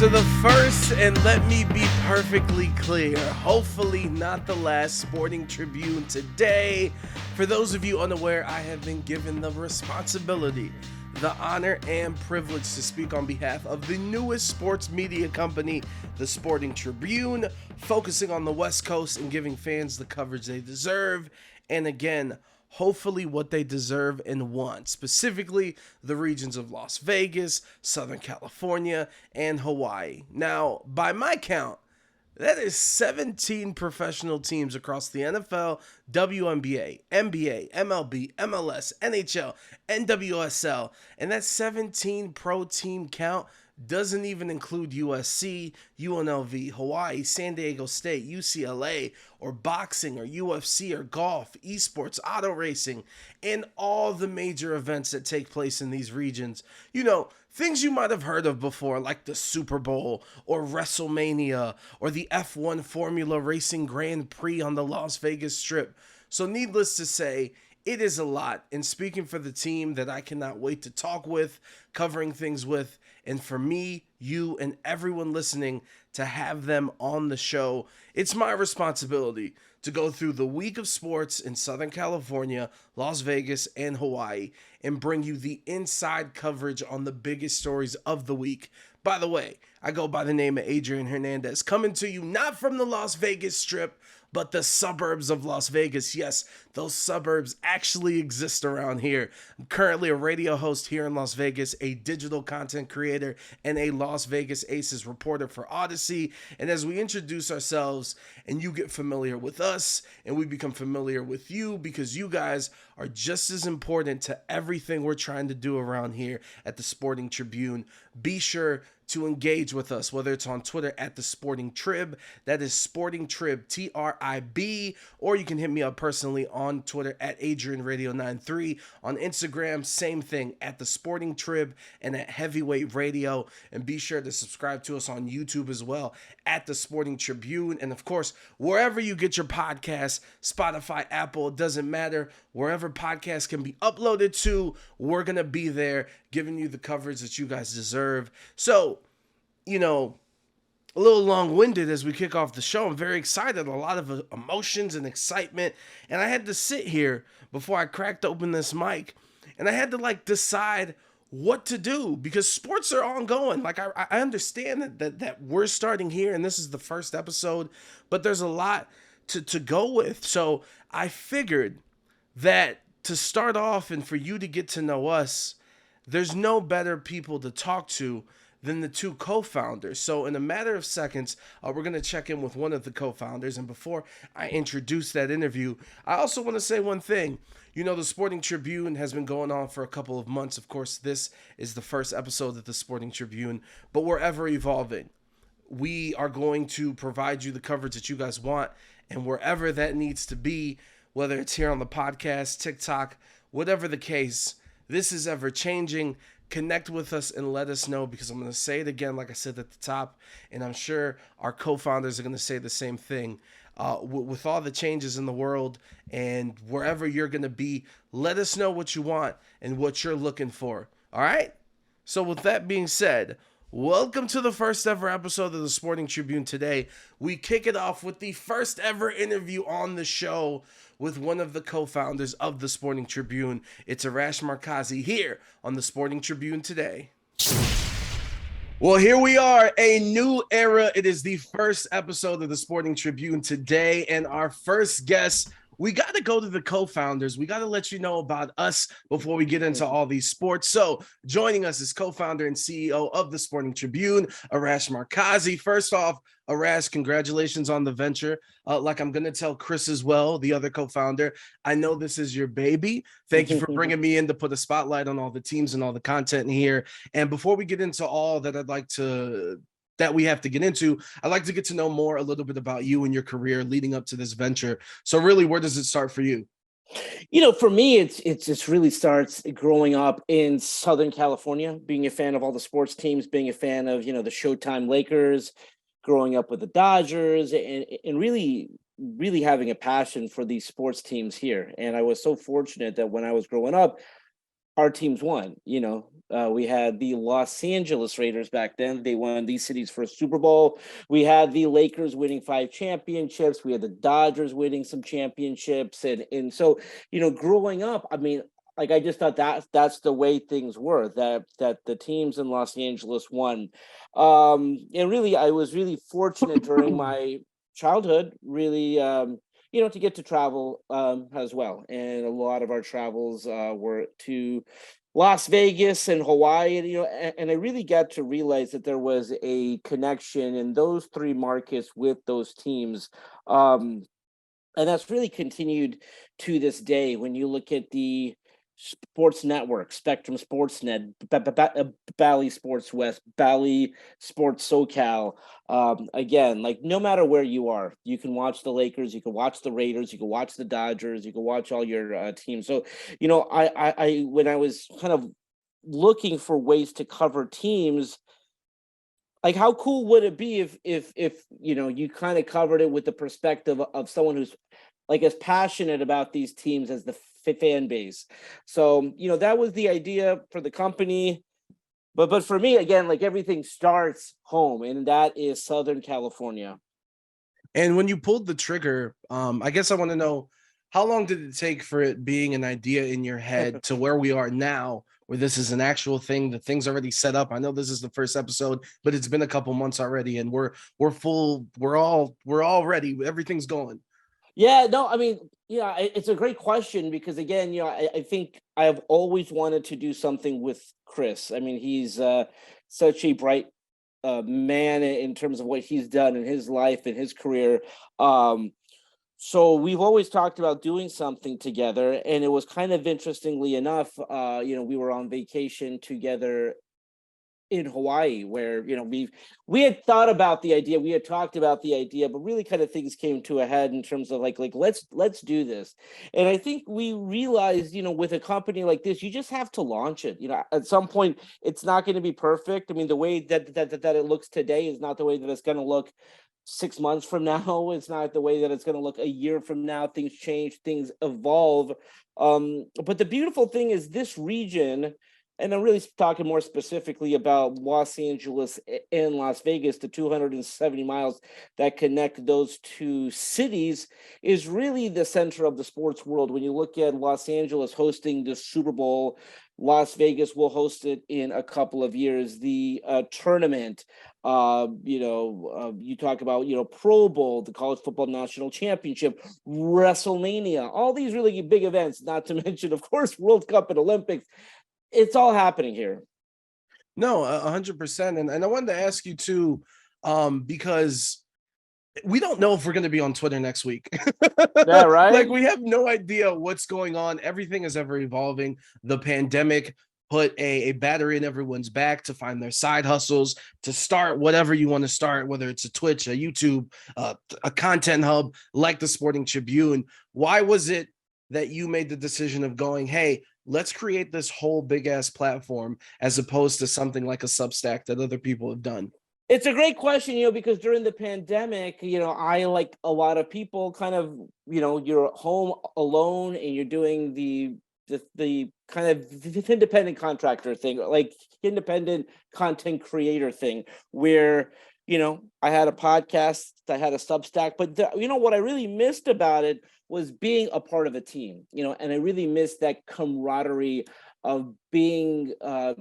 to the first, and let me be perfectly clear, hopefully not the last Sporting Tribune today. For those of you unaware, I have been given the responsibility, the honor, and privilege to speak on behalf of the newest sports media company, the Sporting Tribune, focusing on the West Coast and giving fans the coverage they deserve. And again, hopefully what they deserve and want, specifically the regions of Las Vegas, Southern California, and Hawaii. Now, by my count, that is 17 professional teams across the NFL, WNBA, NBA, MLB, MLS, NHL, NWSL, and that 17 pro team count doesn't even include USC, UNLV, Hawaii, San Diego State, UCLA, or boxing, or UFC, or golf, esports, auto racing, and all the major events that take place in these regions. You know, things you might have heard of before, like the Super Bowl, or WrestleMania, or the F1 Formula Racing Grand Prix on the Las Vegas Strip. So needless to say, it is a lot, and speaking for the team that I cannot wait to talk with, covering things with, and for me, you, and everyone listening to have them on the show, it's my responsibility to go through the week of sports in Southern California, Las Vegas, and Hawaii, and bring you the inside coverage on the biggest stories of the week. By the way, I go by the name of Adrian Hernandez, coming to you not from the Las Vegas Strip, but the suburbs of Las Vegas. Yes, those suburbs actually exist around here. I'm currently a radio host here in Las Vegas, a digital content creator, and a Las Vegas Aces reporter for Odyssey. And as we introduce ourselves and you get familiar with us and we become familiar with you, because you guys are just as important to everything we're trying to do around here at the Sporting Tribune, be sure to engage with us, whether it's on Twitter at the Sporting Trib, that is Sporting Trib, TRIB, or you can hit me up personally on Twitter at Adrian Radio 93, on Instagram, same thing, at the Sporting Trib and at Heavyweight Radio, and be sure to subscribe to us on YouTube as well at the Sporting Tribune, and of course, wherever you get your podcasts, Spotify, Apple, it doesn't matter, wherever podcasts can be uploaded to, we're gonna be there giving you the coverage that you guys deserve. So, you know, a little long-winded as we kick off the show. I'm very excited, a lot of emotions and excitement, and I had to sit here before I cracked open this mic, and I had to decide what to do, because sports are ongoing. I understand that we're starting here and this is the first episode, but there's a lot to go with. So I figured that to start off and for you to get to know us, there's no better people to talk to than the two co-founders. So in a matter of seconds, we're going to check in with one of the co-founders. And before I introduce that interview, I also want to say one thing. You know, the Sporting Tribune has been going on for a couple of months. Of course, this is the first episode of the Sporting Tribune, but we're ever evolving. We are going to provide you the coverage that you guys want, and wherever that needs to be, whether it's here on the podcast, TikTok, whatever the case, this is ever changing. Connect with us and let us know, because I'm going to say it again, like I said at the top, and I'm sure our co-founders are going to say the same thing. With all the changes in the world and wherever you're going to be, let us know what you want and what you're looking for. All right? So with that being said, welcome to the first ever episode of the Sporting Tribune today. We kick it off with the first ever interview on the show with one of the co-founders of the Sporting Tribune. It's Arash Markazi here on the Sporting Tribune today. Well, here we are, a new era. It is the first episode of the Sporting Tribune today, and our first guest, we got to go to the co-founders. We got to let you know about us before we get into all these sports. So joining us is co-founder and CEO of the Sporting Tribune, Arash Markazi. First off, Arash, congratulations on the venture. Like I'm going to tell Chris as well, the other co-founder, I know this is your baby. Thank you for bringing me in to put a spotlight on all the teams and all the content here. And before we get into all that that we have to get into, I'd like to get to know more a little bit about you and your career leading up to this venture. So really, where does it start for you? You know, for me, it just really starts growing up in Southern California, being a fan of all the sports teams, being a fan of, the Showtime Lakers, growing up with the Dodgers, and really having a passion for these sports teams here. And I was so fortunate that when I was growing up, our teams won. We had the Los Angeles Raiders back then. They won these cities' first Super Bowl. We had the Lakers winning 5 championships. We had the Dodgers winning some championships. And so, growing up, I mean, like I just thought that's the way things were, that the teams in Los Angeles won. And really, I was really fortunate during my childhood, really, to get to travel as well. And a lot of our travels were to Las Vegas and Hawaii, and I really got to realize that there was a connection in those 3 markets with those teams. And that's really continued to this day. When you look at the sports network, Spectrum Sportsnet, Bally Sports West, Bally Sports SoCal. Again, like no matter where you are, you can watch the Lakers, you can watch the Raiders, you can watch the Dodgers, you can watch all your teams. So, I when I was kind of looking for ways to cover teams, like how cool would it be if you kind of covered it with the perspective of someone who's like as passionate about these teams as the fan base. So that was the idea for the company, but for me, again, like everything starts home, and that is Southern California. And when you pulled the trigger, I guess I want to know, how long did it take for it being an idea in your head to where we are now, where this is an actual thing, the thing's already set up? I know this is the first episode, but it's been a couple months already, and we're full, we're all ready, everything's going. Yeah, no, I mean, it's a great question because again, I think I have always wanted to do something with Chris. I mean, he's such a bright man in terms of what he's done in his life and his career. So we've always talked about doing something together, and it was kind of interestingly enough, we were on vacation together in Hawaii, where we had thought about the idea, we had talked about the idea, but really kind of things came to a head in terms of like let's do this. And I think we realized, with a company like this, you just have to launch it. At some point, it's not going to be perfect. I mean, the way that it looks today is not the way that it's going to look 6 months from now. It's not the way that it's going to look a year from now. Things change, things evolve. But the beautiful thing is this region, and I'm really talking more specifically about Los Angeles and Las Vegas, the 270 miles that connect those 2 cities, is really the center of the sports world. When you look at Los Angeles hosting the Super Bowl, Las Vegas will host it in a couple of years. The tournament, you talk about, Pro Bowl, the College Football National Championship, WrestleMania, all these really big events, not to mention, of course, World Cup and Olympics. It's all happening here. No, 100%. And I wanted to ask you too, because we don't know if we're going to be on Twitter next week. Yeah, right. Like we have no idea what's going on. Everything is ever evolving. The pandemic put a battery in everyone's back to find their side hustles, to start whatever you want to start, whether it's a Twitch, a YouTube, a content hub like the Sporting Tribune. Why was it that you made the decision of going, hey, let's create this whole big ass platform, as opposed to something like a Substack that other people have done? It's a great question, because during the pandemic, I, like a lot of people, kind of, you're home alone and you're doing the kind of independent contractor thing, like independent content creator thing, where, I had a podcast, I had a Substack, but what I really missed about it was being a part of a team, and I really missed that camaraderie of being, a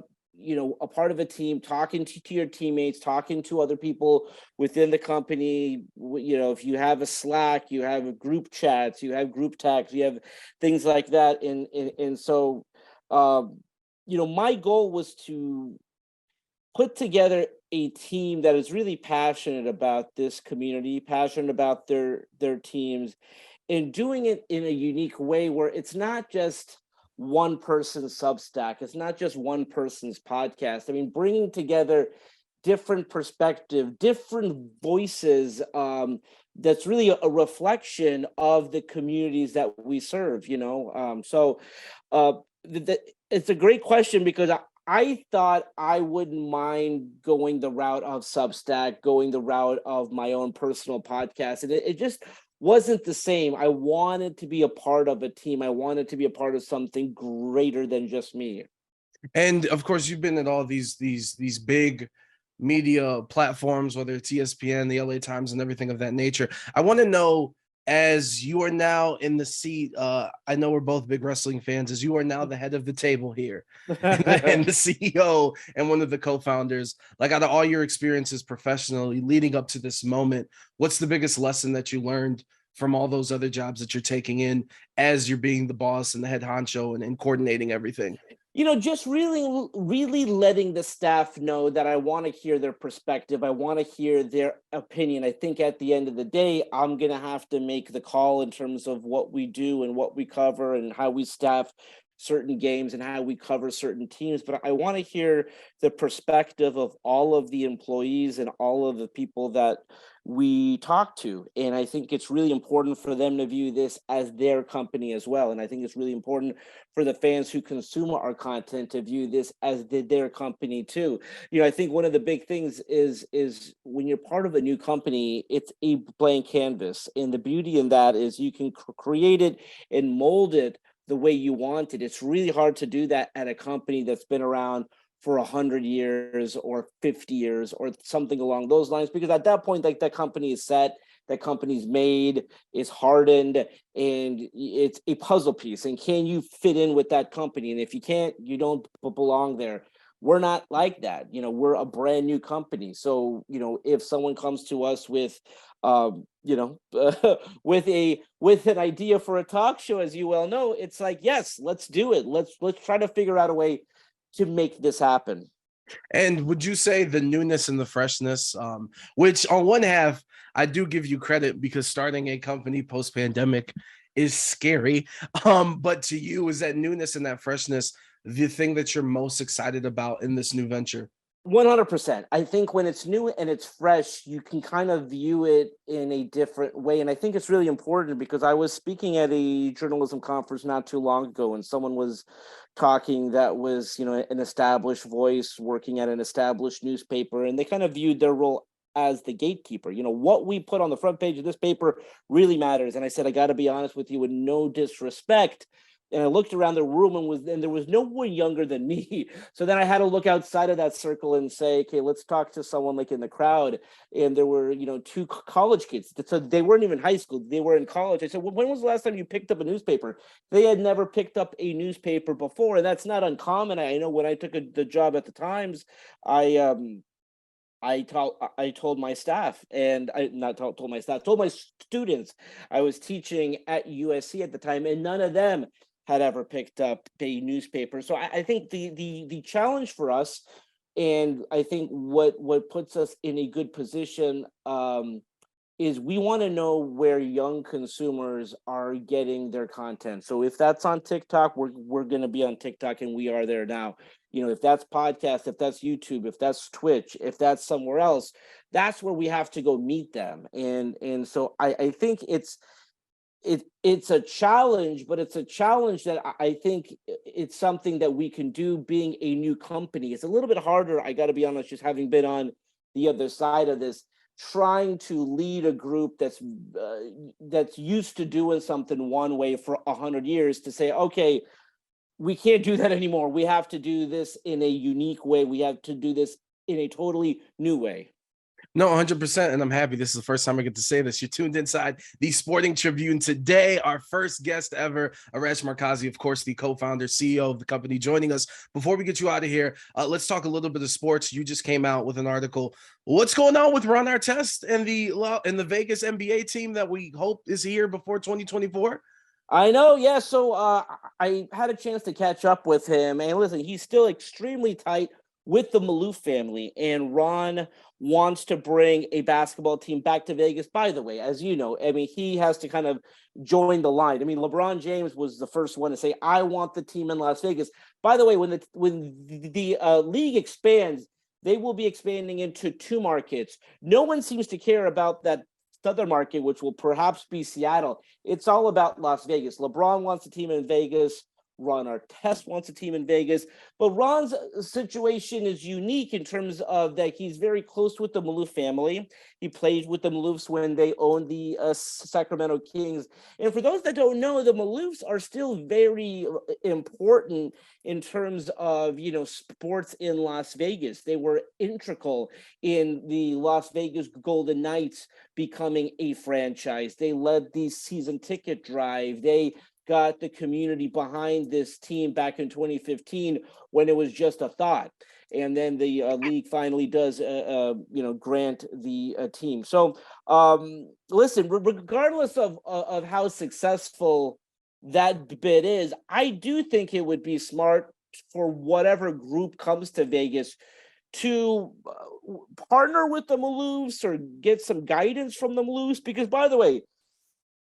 part of a team, talking to your teammates, talking to other people within the company. If you have a Slack, you have group chats, you have group texts, you have things like that. And so, my goal was to put together a team that is really passionate about this community, passionate about their teams, and doing it in a unique way where it's not just one person's Substack, it's not just one person's podcast. I mean, bringing together different perspective, different voices, that's really a reflection of the communities that we serve, So it's a great question, because I thought I wouldn't mind going the route of Substack, going the route of my own personal podcast. And it just wasn't the same. I wanted to be a part of a team. I wanted to be a part of something greater than just me. And of course, you've been at all these big media platforms, whether it's ESPN, the LA Times, and everything of that nature. I want to know, as you are now in the seat, I know we're both big wrestling fans, as you are now the head of the table here and the CEO and one of the co-founders, like out of all your experiences professionally leading up to this moment, what's the biggest lesson that you learned from all those other jobs that you're taking in as you're being the boss and the head honcho and coordinating everything? Just really letting the staff know that I want to hear their perspective. I want to hear their opinion. I think at the end of the day, I'm going to have to make the call in terms of what we do and what we cover and how we staff certain games and how we cover certain teams. But I want to hear the perspective of all of the employees and all of the people that we talk to. And I think it's really important for them to view this as their company as well. And I think it's really important for the fans who consume our content to view this as their company too. I think one of the big things is when you're part of a new company, it's a blank canvas. And the beauty in that is you can create it and mold it the way you want it. It's really hard to do that at a company that's been around for 100 years or 50 years or something along those lines, because at that point, like, that company is set, that company's made, it's hardened, and it's a puzzle piece. And can you fit in with that company? And if you can't, you don't belong there. We're not like that. We're a brand new company. So, if someone comes to us with with an idea for a talk show, as you well know, it's like, yes, let's do it. Let's try to figure out a way to make this happen. And would you say the newness and the freshness, which on one half, I do give you credit because starting a company post-pandemic is scary. But to you, is that newness and that freshness the thing that you're most excited about in this new venture? 100%. I think when it's new and it's fresh, you can kind of view it in a different way. And I think it's really important because I was speaking at a journalism conference not too long ago, and someone was talking that was, an established voice working at an established newspaper, and they kind of viewed their role as the gatekeeper. What we put on the front page of this paper really matters. And I said, I got to be honest with you, with no disrespect. And I looked around the room and there was no one younger than me. So then I had to look outside of that circle and say, okay, let's talk to someone like in the crowd. And there were, two college kids. So they weren't even high school. They were in college. I said, well, when was the last time you picked up a newspaper? They had never picked up a newspaper before. And that's not uncommon. I know when I took the job at the Times, I told my staff, and I not told my staff, told my students. I was teaching at USC at the time, and none of them had ever picked up a newspaper. So I think the challenge for us, and I think what puts us in a good position, is we want to know where young consumers are getting their content. So if that's on TikTok, we're going to be on TikTok, and we are there now. If that's podcast, if that's YouTube, if that's Twitch, if that's somewhere else, that's where we have to go meet them. And so I think it's a challenge, but it's a challenge that I think it's something that we can do being a new company. It's a little bit harder, I got to be honest, just having been on the other side of this, trying to lead a group that's used to doing something one way for 100 years to say, okay, we can't do that anymore. We have to do this in a unique way. We have to do this in a totally new way. No, 100%. And I'm happy. This is the first time I get to say this. You're tuned inside the Sporting Tribune today. Our first guest ever, Arash Markazi, of course, the co-founder, CEO of the company, joining us. Before we get you out of here, let's talk a little bit of sports. You just came out with an article. What's going on with Ron Artest and the Vegas NBA team that we hope is here before 2024? I know, yeah. So I had a chance to catch up with him, and listen, he's still extremely tight with the Maloof family, and Ron wants to bring a basketball team back to Vegas. By the way, as you know, I mean, he has to kind of join the line. I mean, LeBron James was the first one to say, "I want the team in Las Vegas." By the way, when the league expands, they will be expanding into 2 markets. No one seems to care about that southern market, which will perhaps be Seattle. It's all about Las Vegas. LeBron wants a team in Vegas. Ron Artest wants a team in Vegas. But Ron's situation is unique in terms of that he's very close with the Maloof family. He played with the Maloofs when they owned the Sacramento Kings. And for those that don't know, the Maloofs are still very important in terms of, sports in Las Vegas. They were integral in the Las Vegas Golden Knights becoming a franchise. They led the season ticket drive. They got the community behind this team back in 2015 when it was just a thought. And then the league finally does, grant the team. So, listen, regardless of how successful that bid is, I do think it would be smart for whatever group comes to Vegas to partner with the Maloofs or get some guidance from the Maloofs. Because, by the way,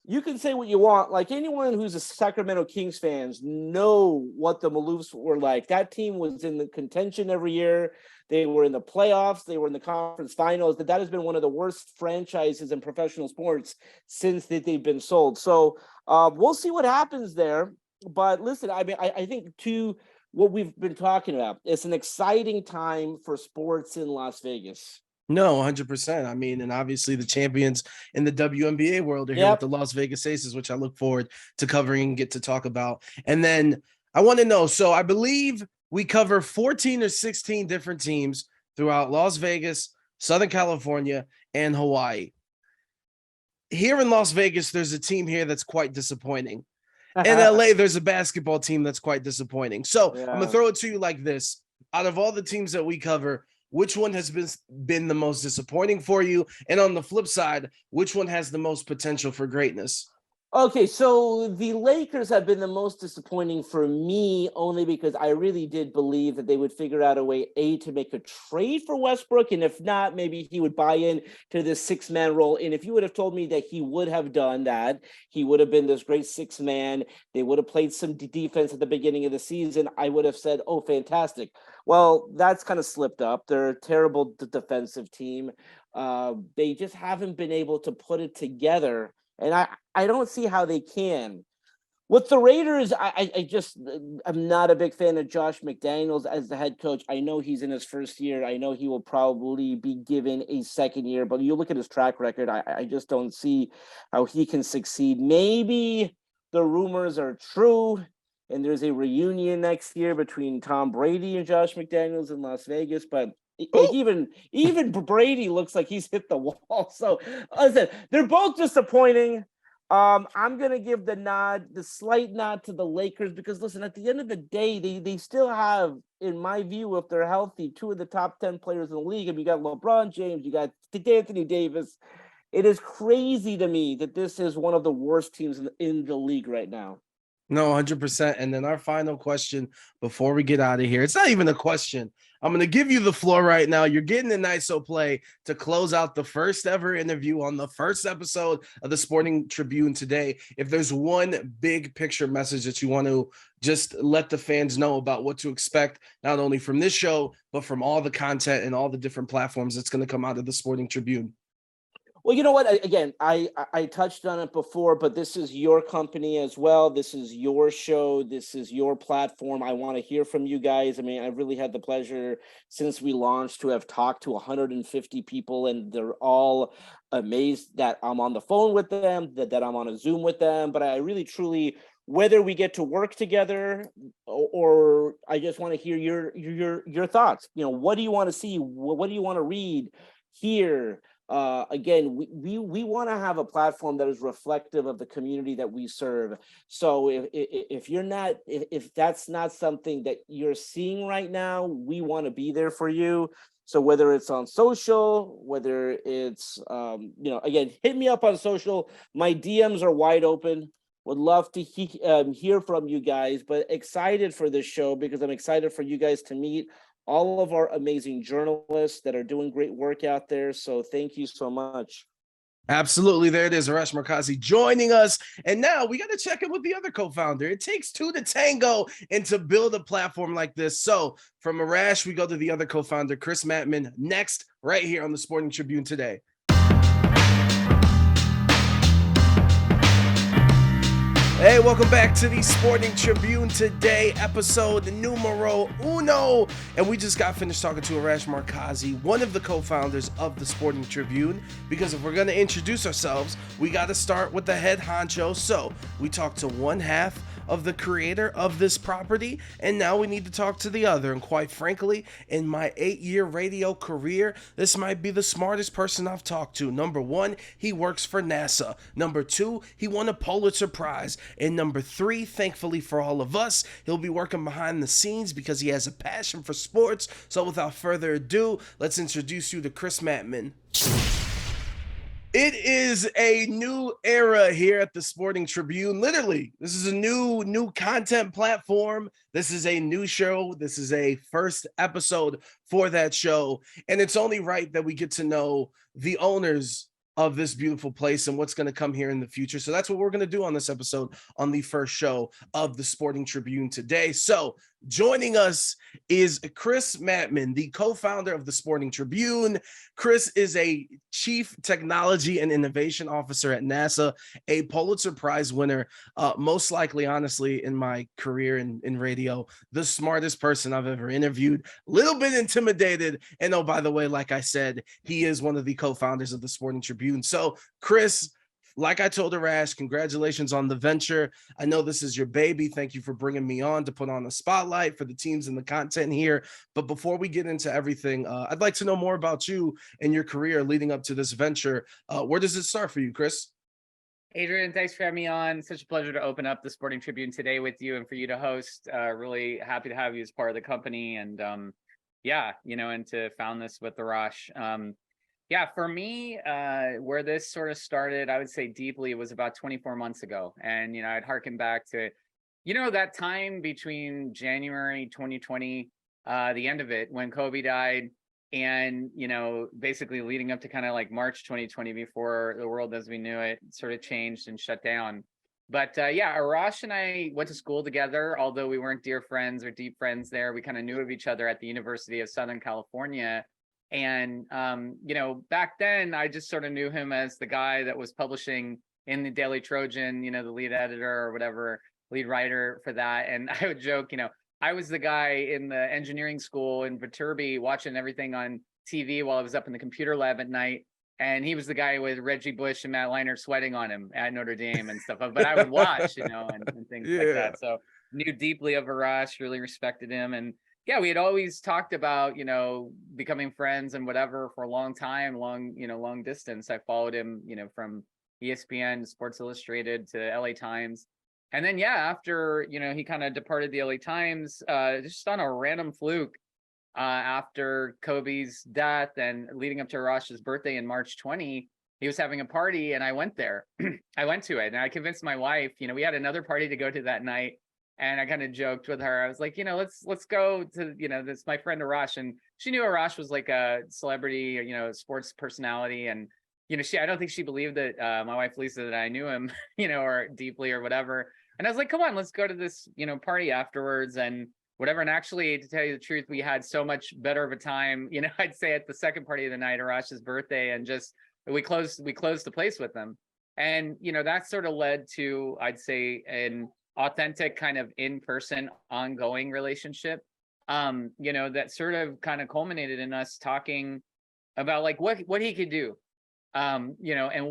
you can say what you want. Like, anyone who's a Sacramento Kings fans know what the Maloofs were like. That team was in the contention every year. They were in the playoffs. They were in the conference finals. That has been one of the worst franchises in professional sports since they've been sold. So we'll see what happens there. But listen, I mean, I think to what we've been talking about, it's an exciting time for sports in Las Vegas. No, 100%. I mean, and obviously the champions in the WNBA world are here with the Las Vegas Aces, which I look forward to covering and get to talk about. And then I want to know, so I believe we cover 14 or 16 different teams throughout Las Vegas, Southern California, and Hawaii. Here in Las Vegas, there's a team here that's quite disappointing. In LA, there's a basketball team that's quite disappointing. So I'm going to throw it to you like this. Out of all the teams that we cover, which one has been the most disappointing for you? And on the flip side, which one has the most potential for greatness? Okay, so the Lakers have been the most disappointing for me only because I really did believe that they would figure out a way, to make a trade for Westbrook. And if not, maybe he would buy in to this six-man role. And if you would have told me that he would have done that, he would have been this great six-man, they would have played some defense at the beginning of the season, I would have said, oh, fantastic. Well, that's kind of slipped up. They're a terrible defensive team. They just haven't been able to put it together. And I don't see how they can. With the Raiders, I'm not a big fan of Josh McDaniels as the head coach. I know he's in his first year. I know he will probably be given a second year, but you look at his track record, I just don't see how he can succeed. Maybe the rumors are true and there's a reunion next year between Tom Brady and Josh McDaniels in Las Vegas, but like even Brady looks like he's hit the wall. So listen, they're both disappointing. I'm gonna give the slight nod to the Lakers because listen, at the end of the day, they still have, in my view, if they're healthy, two of the top 10 players in the league. And you got LeBron James, you got Anthony Davis. It is crazy to me that this is one of the worst teams in the league right now. No, 100%. And then our final question before we get out of here. It's not even a question. I'm going to give you the floor right now. You're getting an ISO play to close out the first ever interview on the first episode of the Sporting Tribune today. If there's one big picture message that you want to just let the fans know about what to expect, not only from this show, but from all the content and all the different platforms that's going to come out of the Sporting Tribune. Well, you know what? Again, I touched on it before, but this is your company as well. This is your show. This is your platform. I want to hear from you guys. I mean, I've really had the pleasure since we launched to have talked to 150 people, and they're all amazed that I'm on the phone with them, that I'm on a Zoom with them. But I really, truly, whether we get to work together or I just want to hear your thoughts. You know, what do you want to see? What do you want to read, hear? Again, we want to have a platform that is reflective of the community that we serve. So if that's not something that you're seeing right now, we want to be there for you. So whether it's on social, whether it's, again, hit me up on social. My DMs are wide open. Would love to hear from you guys, but excited for this show because I'm excited for you guys to meet all of our amazing journalists that are doing great work out there. So thank you so much. Absolutely. There it is. Arash Markazi joining us. And now we got to check in with the other co-founder. It takes two to tango and to build a platform like this. So from Arash, we go to the other co-founder, Chris Mattmann, next right here on the Sporting Tribune today. Hey, welcome back to the Sporting Tribune today, episode numero uno. And we just got finished talking to Arash Markazi, one of the co-founders of the Sporting Tribune, because if we're going to introduce ourselves, we got to start with the head honcho. So we talked to one half of the creator of this property, and now we need to talk to the other. And quite frankly, in my 8-year radio career, this might be the smartest person I've talked to. Number one, he works for NASA. Number two, he won a Pulitzer Prize. And number three, thankfully for all of us, he'll be working behind the scenes because he has a passion for sports. So without further ado, let's introduce you to Chris Mattmann. It is a new era here at the Sporting Tribune. Literally, this is a new content platform. This is a new show. This is a first episode for that show. And it's only right that we get to know the owners of this beautiful place and what's going to come here in the future. So that's what we're going to do on this episode on the first show of the Sporting Tribune today. So joining us is Chris Mattmann, the co-founder of the Sporting Tribune. Chris is a chief technology and innovation officer at NASA, a Pulitzer Prize winner, most likely, honestly, in my career in radio, the smartest person I've ever interviewed, a little bit intimidated. And oh, by the way, like I said, he is one of the co-founders of the Sporting Tribune. So Chris, like I told Arash, congratulations on the venture. I know this is your baby. Thank you for bringing me on to put on a spotlight for the teams and the content here. But before we get into everything, I'd like to know more about you and your career leading up to this venture. Where does it start for you, Chris? Adrian, thanks for having me on. Such a pleasure to open up the Sporting Tribune today with you and for you to host. Really happy to have you as part of the company. And and to found this with Arash. For me, where this sort of started, I would say deeply, it was about 24 months ago. And, I'd harken back to, that time between January 2020, the end of it, when Kobe died, and, basically leading up to kind of like March 2020, before the world as we knew it sort of changed and shut down. But Arash and I went to school together, although we weren't dear friends or deep friends there. We kind of knew of each other at the University of Southern California. And, back then I just sort of knew him as the guy that was publishing in the Daily Trojan, the lead editor or whatever, lead writer for that. And I would joke, I was the guy in the engineering school in Viterbi watching everything on TV while I was up in the computer lab at night. And he was the guy with Reggie Bush and Matt Leinart sweating on him at Notre Dame and stuff. But I would watch, and things like that. So knew deeply of Arash, really respected him. And yeah, we had always talked about, becoming friends and whatever for a long time, long distance. I followed him, from ESPN to Sports Illustrated to LA Times. And then, after, he kind of departed the LA Times, just on a random fluke after Kobe's death and leading up to Arash's birthday in March 20, he was having a party and I went there. I went to it and I convinced my wife, we had another party to go to that night. And I kind of joked with her. I was like, let's go to, this my friend Arash. And she knew Arash was like a celebrity, sports personality. And, I don't think she believed that my wife, Lisa, that I knew him, or deeply or whatever. And I was like, come on, let's go to this, party afterwards and whatever. And actually, to tell you the truth, we had so much better of a time, I'd say at the second party of the night, Arash's birthday, and just we closed the place with them. And, that sort of led to, I'd say, an authentic kind of in-person ongoing relationship, that sort of kind of culminated in us talking about like what he could do, and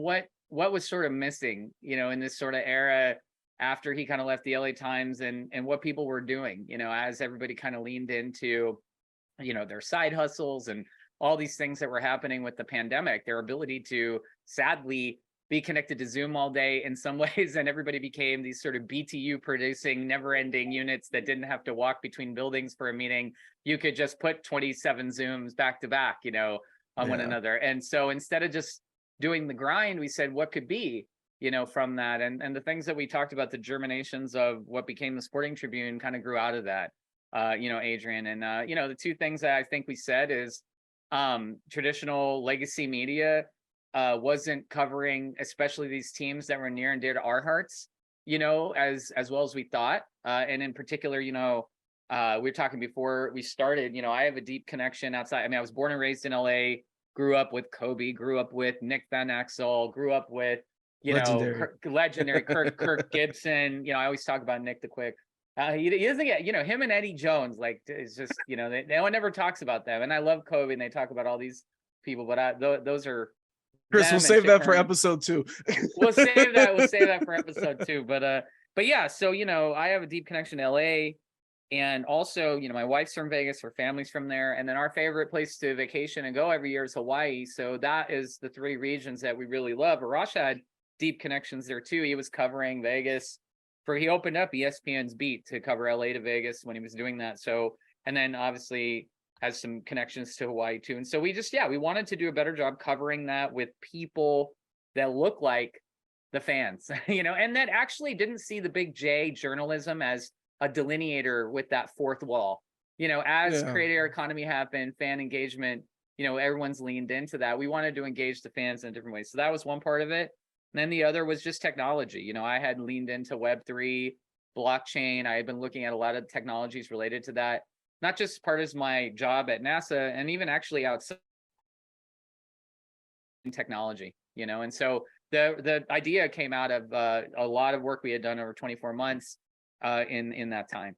what was sort of missing, in this sort of era after he kind of left the LA Times and what people were doing, as everybody kind of leaned into, their side hustles and all these things that were happening with the pandemic, their ability to sadly be connected to Zoom all day in some ways, and everybody became these sort of BTU producing never-ending units that didn't have to walk between buildings for a meeting. You could just put 27 Zooms back to back, on one another. And so instead of just doing the grind, we said, what could be, from that? And the things that we talked about, the germinations of what became the Sporting Tribune kind of grew out of that, Adrian. And, the two things that I think we said is traditional legacy media wasn't covering, especially these teams that were near and dear to our hearts, as well as we thought. And in particular, we were talking before we started, I have a deep connection outside. I mean, I was born and raised in LA, grew up with Kobe, grew up with Nick Van Exel, grew up with, Legendary. Legendary Kirk Gibson. I always talk about Nick the Quick. He doesn't get, him and Eddie Jones, like, it's just, no one ever talks about them. And I love Kobe, and they talk about all these people, but those are Chris, we'll save that for episode 2. We'll save that. We'll save that for episode 2. But yeah, so I have a deep connection to LA, and also my wife's from Vegas, her family's from there, and then our favorite place to vacation and go every year is Hawaii. So that is the 3 regions that we really love. Arash had deep connections there too. He was covering Vegas he opened up ESPN's beat to cover LA to Vegas when he was doing that. So, and then obviously has some connections to Hawaii too. And so we wanted to do a better job covering that with people that look like the fans, and that actually didn't see the big J journalism as a delineator with that fourth wall. As creator economy happened, fan engagement, everyone's leaned into that. We wanted to engage the fans in a different way. So that was one part of it. And then the other was just technology. I had leaned into Web3, blockchain. I had been looking at a lot of technologies related to that, not just part of my job at NASA, and even actually outside technology, and so the idea came out of a lot of work we had done over 24 months in that time.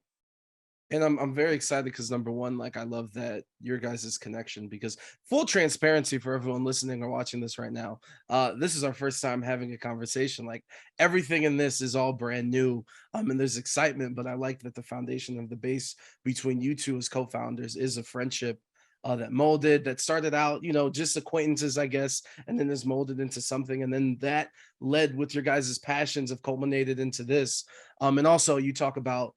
And I'm very excited because, number one, like, I love that your guys' connection, because full transparency for everyone listening or watching this right now, this is our first time having a conversation. Like, everything in this is all brand new, and there's excitement, but I like that the foundation of the base between you two as co-founders is a friendship that started out, just acquaintances, I guess, and then is molded into something, and then that led with your guys' passions have culminated into this. And also you talk about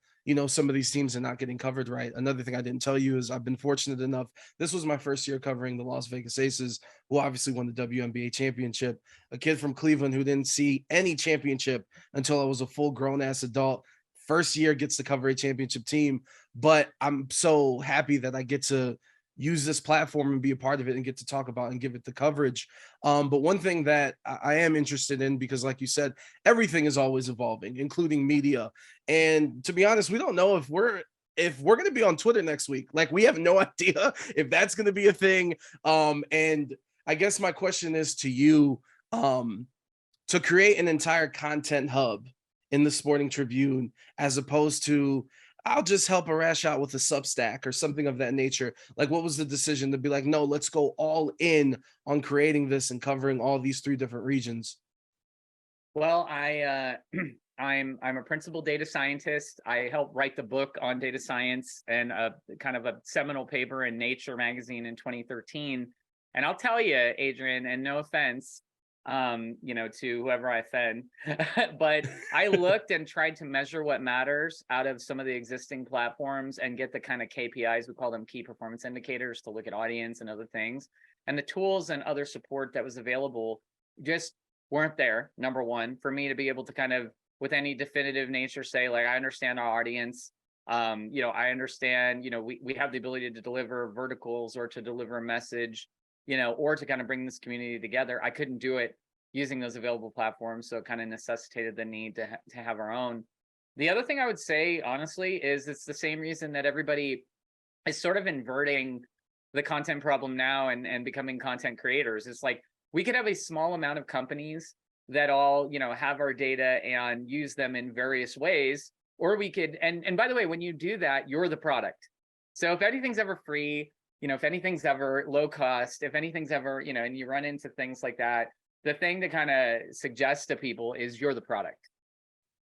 some of these teams are not getting covered right. Another thing I didn't tell you is I've been fortunate enough. This was my first year covering the Las Vegas Aces, who obviously won the WNBA championship. A kid from Cleveland who didn't see any championship until I was a full grown ass adult. First year gets to cover a championship team, but I'm so happy that I get to use this platform and be a part of it and get to talk about and give it the coverage. But one thing that I am interested in, because like you said, everything is always evolving, including media. And to be honest, we don't know if we're going to be on Twitter next week. Like, we have no idea if that's going to be a thing. And I guess my question is to you, to create an entire content hub in the Sporting Tribune, as opposed to, I'll just help Arash out with a Substack or something of that nature. Like, what was the decision to be like, no, let's go all in on creating this and covering all these 3 different regions? Well, I'm a principal data scientist. I helped write the book on data science and kind of a seminal paper in Nature magazine in 2013. And I'll tell you, Adrian, and no offense, to whoever I offend, but I looked and tried to measure what matters out of some of the existing platforms and get the kind of KPIs, we call them key performance indicators, to look at audience and other things. And the tools and other support that was available just weren't there, number one, for me to be able to kind of, with any definitive nature, say, like, I understand our audience. I understand, we have the ability to deliver verticals or to deliver a message, or to kind of bring this community together. I couldn't do it using those available platforms, so it kind of necessitated the need to have our own. The other thing I would say, honestly, is it's the same reason that everybody is sort of inverting the content problem now and becoming content creators. It's like, we could have a small amount of companies that all, have our data and use them in various ways, or we could, and by the way, when you do that, you're the product. So if anything's ever free, if anything's ever low cost, if anything's ever, and you run into things like that, the thing to kind of suggest to people is you're the product.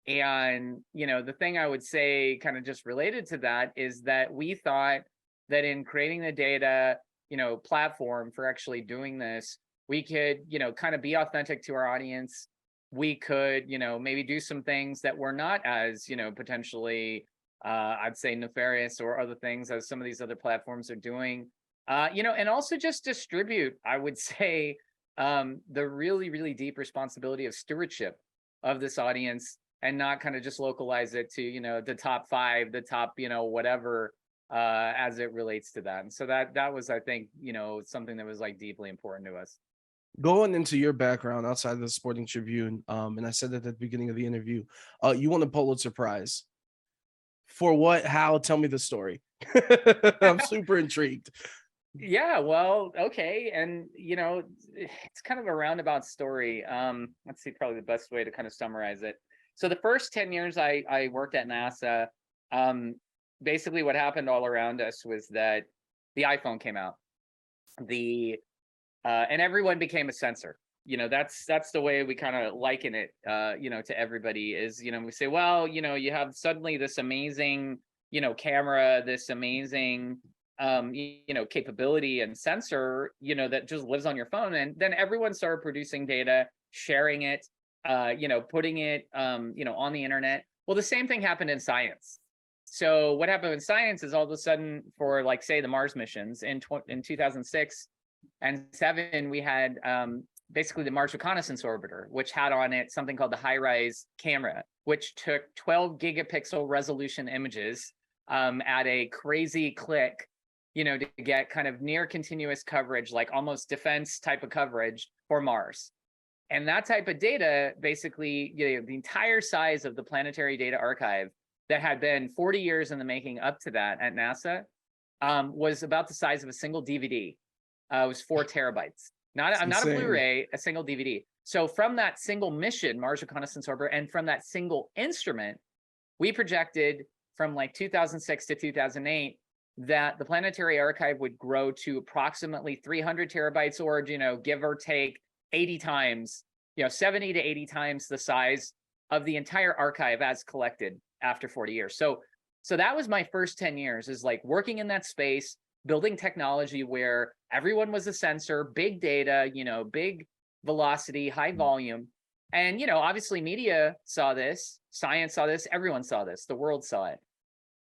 And, the thing I would say kind of just related to that is that we thought that in creating the data, platform for actually doing this, we could, kind of be authentic to our audience. We could, maybe do some things that were not as, potentially, I'd say, nefarious or other things as some of these other platforms are doing, and also just distribute, I would say, the really, really deep responsibility of stewardship of this audience, and not kind of just localize it to, the top 5, the top, whatever, as it relates to that. And so that was, I think, something that was like deeply important to us. Going into your background outside of the Sporting Tribune, and I said that at the beginning of the interview, you won a Pulitzer Prize. For what? How? Tell me the story. I'm super intrigued. Yeah, well, okay. And it's kind of a roundabout story. Let's see, probably the best way to kind of summarize it. So the first 10 years I worked at NASA, um, basically what happened all around us was that the iPhone came out. And everyone became a sensor. That's the way we kind of liken it, to everybody is, we say, well, you have suddenly this amazing, camera, this amazing, capability and sensor, that just lives on your phone. And then everyone started producing data, sharing it, putting it, on the internet. Well, the same thing happened in science. So what happened in science is all of a sudden for, like, say, the Mars missions in 2006 and 7, we had basically the Mars Reconnaissance Orbiter, which had on it something called the HiRISE camera, which took 12 gigapixel resolution images at a crazy click, to get kind of near continuous coverage, like almost defense type of coverage for Mars. And that type of data, basically, the entire size of the planetary data archive that had been 40 years in the making up to that at NASA, was about the size of a single DVD. It was 4 terabytes. Not a Blu-ray, a single DVD. So from that single mission, Mars Reconnaissance Orbiter, and from that single instrument, we projected from like 2006 to 2008 that the planetary archive would grow to approximately 300 terabytes, or give or take 80 times, 70 to 80 times the size of the entire archive as collected after 40 years. So that was my first 10 years, is like working in that space, building technology where everyone was a sensor, big data, big velocity, high volume. And, obviously media saw this, science saw this, everyone saw this, the world saw it.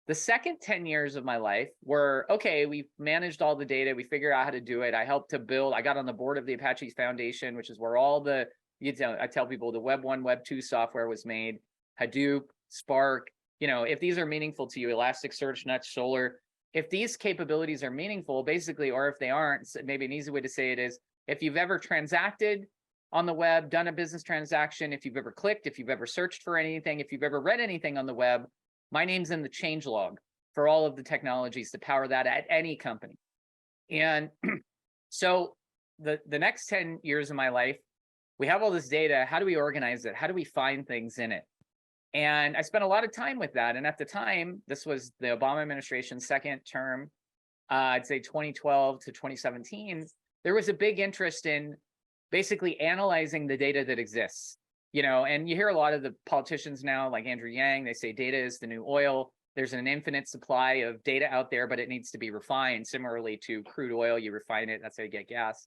The second 10 years of my life were, okay, we managed all the data, we figured out how to do it. I helped to build, I got on the board of the Apache Foundation, which is where all the, I tell people the Web 1, Web 2 software was made, Hadoop, Spark, if these are meaningful to you, Elasticsearch, Nutch, Solar, if these capabilities are meaningful, basically, or if they aren't, maybe an easy way to say it is, if you've ever transacted on the web, done a business transaction, if you've ever clicked, if you've ever searched for anything, if you've ever read anything on the web, my name's in the change log for all of the technologies to power that at any company. And so the next 10 years of my life, we have all this data. How do we organize it? How do we find things in it? And I spent a lot of time with that. And at the time, this was the Obama administration's second term, I'd say 2012 to 2017, there was a big interest in basically analyzing the data that exists. And you hear a lot of the politicians now, like Andrew Yang, they say data is the new oil. There's an infinite supply of data out there, but it needs to be refined. Similarly to crude oil, you refine it, that's how you get gas.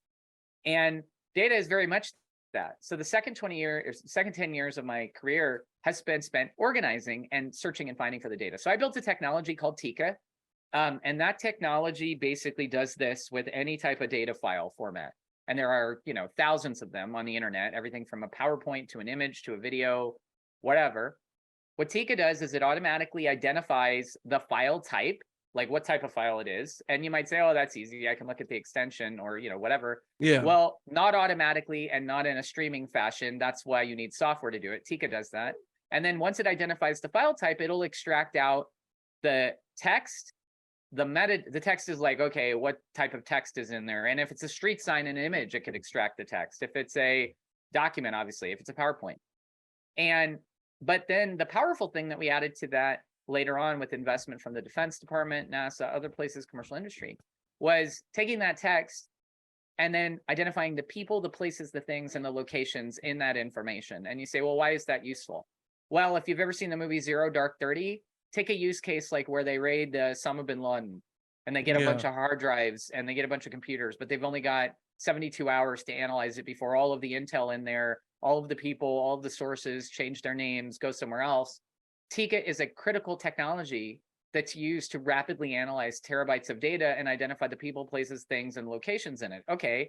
And data is very much that. So the second 10 years of my career has been spent organizing and searching and finding for the data. So I built a technology called Tika. And that technology basically does this with any type of data file format. And there are, thousands of them on the internet, everything from a PowerPoint to an image to a video, whatever. What Tika does is it automatically identifies the file type, like what type of file it is. And you might say, oh, that's easy, I can look at the extension or, whatever. Yeah. Well, not automatically and not in a streaming fashion. That's why you need software to do it. Tika does that. And then once it identifies the file type, it'll extract out the text. The text is like, okay, what type of text is in there? And if it's a street sign and an image, it could extract the text. If it's a document, obviously, if it's a PowerPoint. But then the powerful thing that we added to that later on with investment from the Defense Department, NASA, other places, commercial industry, was taking that text and then identifying the people, the places, the things, and the locations in that information. And you say, well, why is that useful? Well, if you've ever seen the movie Zero Dark 30, take a use case like where they raid Osama bin Laden and they get a bunch of hard drives and they get a bunch of computers, but they've only got 72 hours to analyze it before all of the intel in there, all of the people, all of the sources change their names, go somewhere else. Tika is a critical technology that's used to rapidly analyze terabytes of data and identify the people, places, things, and locations in it. Okay,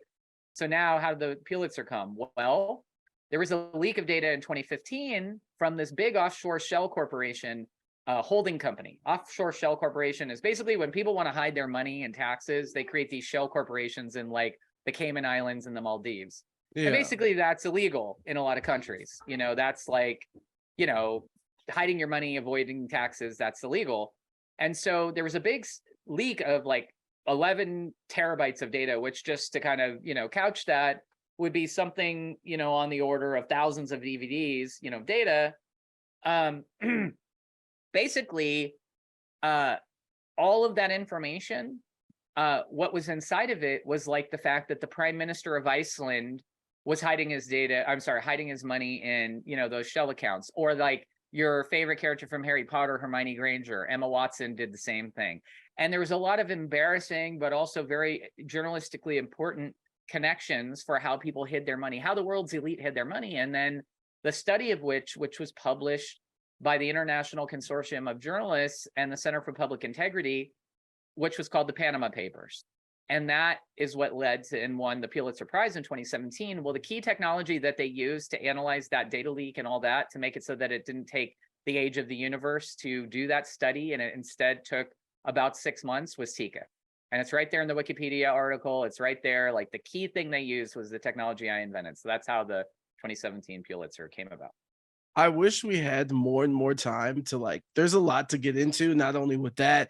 so now how did the Pulitzer come? Well, there was a leak of data in 2015 from this big offshore shell corporation holding company. Offshore shell corporation is basically when people want to hide their money and taxes, they create these shell corporations in like the Cayman Islands and the Maldives. Yeah. And basically that's illegal in a lot of countries. That's like, hiding your money, avoiding taxes, that's illegal. And so there was a big leak of like 11 terabytes of data, which just to kind of, couch that would be something, on the order of thousands of DVDs, data. Basically, all of that information, what was inside of it was like the fact that the Prime Minister of Iceland was hiding his money in, those shell accounts, or like your favorite character from Harry Potter, Hermione Granger, Emma Watson did the same thing. And there was a lot of embarrassing, but also very journalistically important connections for how people hid their money, how the world's elite hid their money. And then the study of which was published by the International Consortium of Journalists and the Center for Public Integrity, which was called the Panama Papers. And that is what led to and won the Pulitzer Prize in 2017. Well, the key technology that they used to analyze that data leak and all that to make it so that it didn't take the age of the universe to do that study, and it instead took about 6 months, was Tika. And it's right there in the Wikipedia article. It's right there. Like the key thing they used was the technology I invented. So that's how the 2017 Pulitzer came about. I wish we had more and more time to there's a lot to get into, not only with that,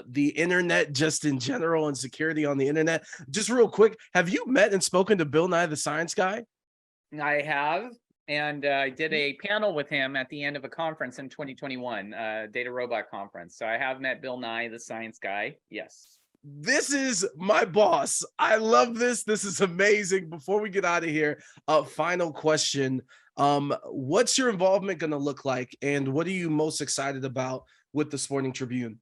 the internet just in general and security on the internet. Just real quick, have you met and spoken to Bill Nye the Science Guy? I have, and I did a panel with him at the end of a conference in 2021, Data Robot Conference. So I have met Bill Nye the Science Guy, yes. This is my boss. I love this. This is amazing. Before we get out of here, final question. What's your involvement going to look like, and what are you most excited about with the Sporting Tribune?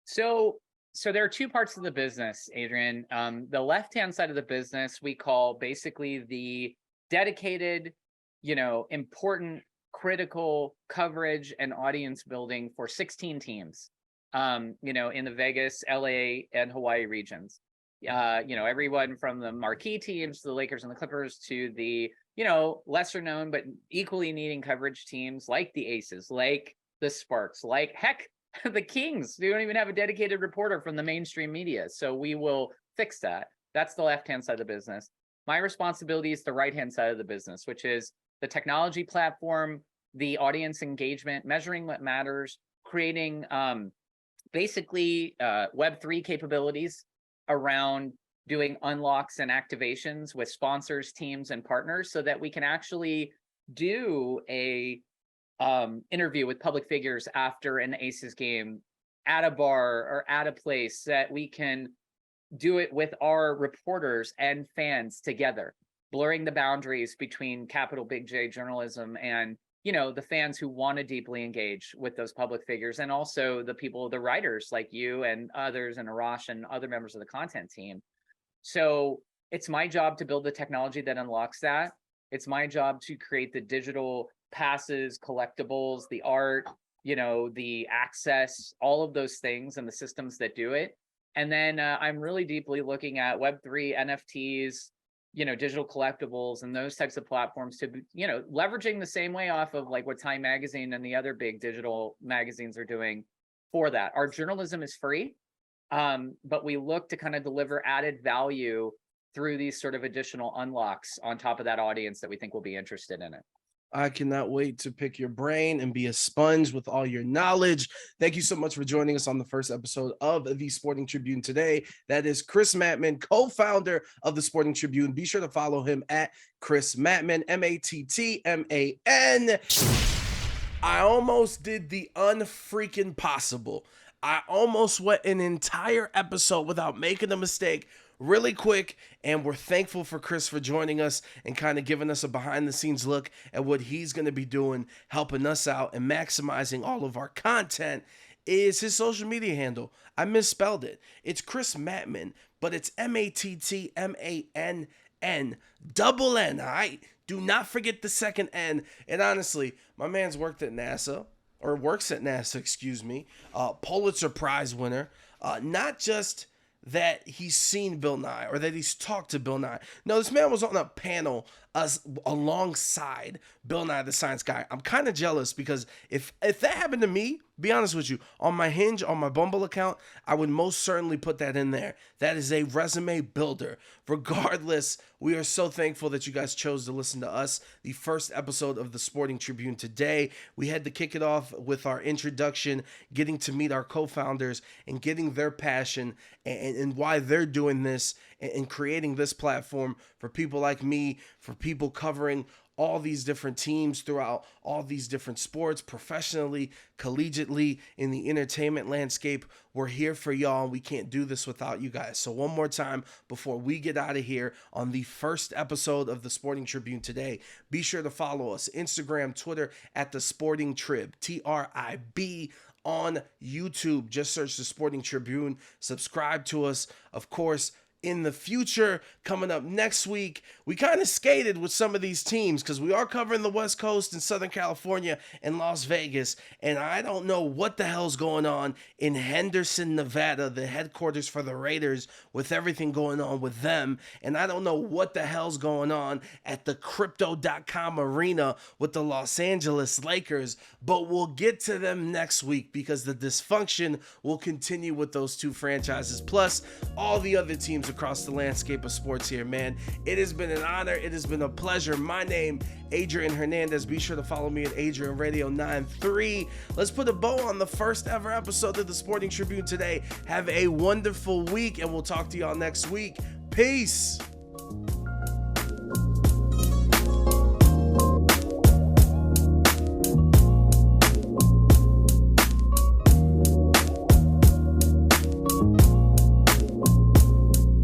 So there are two parts of the business, Adrian. The left-hand side of the business we call basically the dedicated, important, critical coverage and audience building for 16 teams, in the Vegas, LA, and Hawaii regions. Everyone from the marquee teams, the Lakers and the Clippers, to the, lesser known but equally needing coverage teams like the Aces, like the Sparks, like heck, the Kings. We don't even have a dedicated reporter from the mainstream media. So we will fix that. That's the left-hand side of the business. My responsibility is the right-hand side of the business, which is the technology platform, the audience engagement, measuring what matters, creating basically Web3 capabilities around doing unlocks and activations with sponsors, teams, and partners so that we can actually do a interview with public figures after an Aces game at a bar or at a place, that we can do it with our reporters and fans together, blurring the boundaries between capital Big J journalism and, the fans who want to deeply engage with those public figures, and also the people, the writers like you and others, and Arash and other members of the content team. So it's my job to build the technology that unlocks that. It's my job to create the digital passes, collectibles, the art, the access, all of those things and the systems that do it. And then I'm really deeply looking at Web3, NFTs, digital collectibles and those types of platforms to, leveraging the same way off of like what Time Magazine and the other big digital magazines are doing for that. Our journalism is free, but we look to kind of deliver added value through these sort of additional unlocks on top of that audience that we think will be interested in it. I cannot wait to pick your brain and be a sponge with all your knowledge. Thank you so much for joining us on the first episode of the Sporting Tribune today. That is Chris Mattmann, co-founder of the Sporting Tribune. Be sure to follow him at Chris Mattmann, Mattman. I almost did the unfreaking possible. I almost went an entire episode without making a mistake really quick, and we're thankful for Chris for joining us and kind of giving us a behind-the-scenes look at what he's going to be doing, helping us out and maximizing all of our content. Is his social media handle. I misspelled it. It's Chris Mattmann, but it's Mattmann, double N, all right? Do not forget the second N. And honestly, my man's worked at NASA, or works at NASA, excuse me, Pulitzer Prize winner, not just that he's seen Bill Nye or that he's talked to Bill Nye. No, this man was on a panel alongside Bill Nye the Science Guy. I'm kind of jealous because if that happened to me, Be honest with you, on my Hinge, on my Bumble account, I would most certainly put that in there. That is a resume builder. Regardless, we are so thankful that you guys chose to listen to us, the first episode of the Sporting Tribune today. We had to kick it off with our introduction, getting to meet our co-founders and getting their passion and why they're doing this and creating this platform for people like me, for people covering all these different teams throughout all these different sports, professionally, collegiately, in the entertainment landscape. We're here for y'all, and we can't do this without you guys. So one more time before we get out of here on the first episode of the Sporting Tribune today, be sure to follow us, Instagram, Twitter, at the Sporting Trib, TRIB. On YouTube, just search the Sporting Tribune, subscribe to us. Of course, in the future, coming up next week, we kind of skated with some of these teams because we are covering the West Coast and Southern California and Las Vegas, and I don't know what the hell's going on in Henderson, Nevada, the headquarters for the Raiders, with everything going on with them, and I don't know what the hell's going on at the Crypto.com arena with the Los Angeles Lakers, but we'll get to them next week because the dysfunction will continue with those two franchises, plus all the other teams across the landscape of sports here, man. It has been an honor. It has been a pleasure. My name, Adrian Hernandez. Be sure to follow me at Adrian Radio 93. Let's put a bow on the first ever episode of the Sporting Tribune today. Have a wonderful week, and we'll talk to y'all next week. Peace.